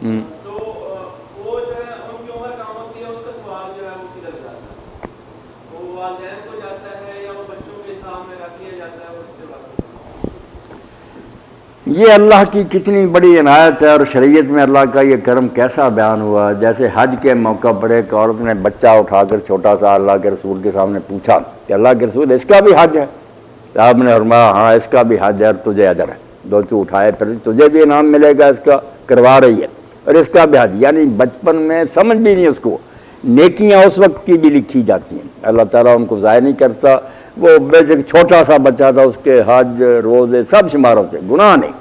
تو وہ جو ہے ان کی عمر کام ہوتی ہے، اس کا ثواب جو ہے وہ کدھر جاتا ہے؟ وہ والدین کو جاتا ہے یا وہ بچوں کے حساب میں رکھ لیا جاتا ہے؟ اس کے بعد یہ اللہ کی کتنی بڑی عنایت ہے، اور شریعت میں اللہ کا یہ کرم کیسا بیان ہوا. جیسے حج کے موقع پر ایک عورت نے بچہ اٹھا کر چھوٹا سا اللہ کے رسول کے سامنے پوچھا کہ اللہ کے رسول اس کا بھی حج ہے؟ آپ نے فرمایا ہاں اس کا بھی حج ہے اور تجھے اجر ہے. دو تو اٹھائے پھر تجھے بھی انعام ملے گا، اس کا کروا رہی ہے اور اس کا بھی حج. یعنی بچپن میں سمجھ بھی نہیں اس کو، نیکیاں اس وقت کی بھی لکھی جاتی ہیں، اللہ تعالیٰ ان کو ضائع نہیں کرتا. وہ بیسک چھوٹا سا بچہ تھا، اس کے حج روزے سب شمار ہوتے، گناہ نہیں.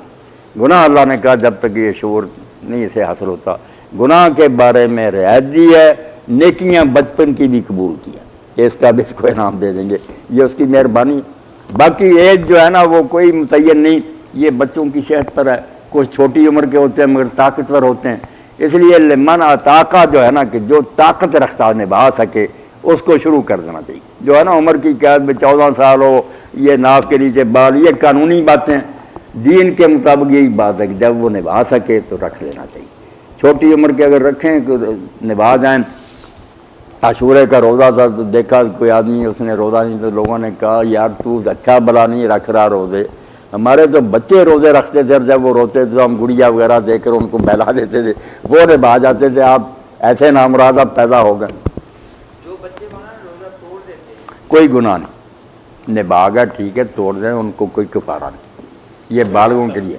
گناہ اللہ نے کہا جب تک یہ شعور نہیں اسے حاصل ہوتا. گناہ کے بارے میں رعایت دی ہے، نیکیاں بچپن کی بھی قبول کیا کہ اس کا بھی اس کو انعام دے دیں گے، یہ اس کی مہربانی. باقی ایج جو ہے نا وہ کوئی متعین نہیں، یہ بچوں کی صحت پر ہے. کچھ چھوٹی عمر کے ہوتے ہیں مگر طاقتور ہوتے ہیں، اس لیے لمن عطاقہ جو ہے نا کہ جو طاقت رکھتا نبھا سکے اس کو شروع کر دینا چاہیے. جو ہے نا عمر کی قید میں 14 سال ہو، یہ ناف کے نیچے بال، یہ قانونی باتیں. دین کے مطابق یہی بات ہے کہ جب وہ نبھا سکے تو رکھ لینا چاہیے. چھوٹی عمر کے اگر رکھیں تو نبھا جائیں. عاشورے کا روزہ تھا تو دیکھا کوئی آدمی اس نے روزہ نہیں، تو لوگوں نے کہا یار تو اچھا بلا نہیں رکھ رہا روزے. ہمارے تو بچے روزے رکھتے تھے اور جب وہ روتے تھے تو ہم گڑیا وغیرہ دے کر ان کو بہلا دیتے تھے، وہ نبھا جاتے تھے. آپ ایسے نامراد اب پیدا ہو گئے. جو بچے روزہ توڑ دیتے ہیں کوئی گناہ نہیں، نبھا گیا ٹھیک ہے، توڑ دیں ان کو کوئی کفارہ نہیں. یہ بالغوں کے لیے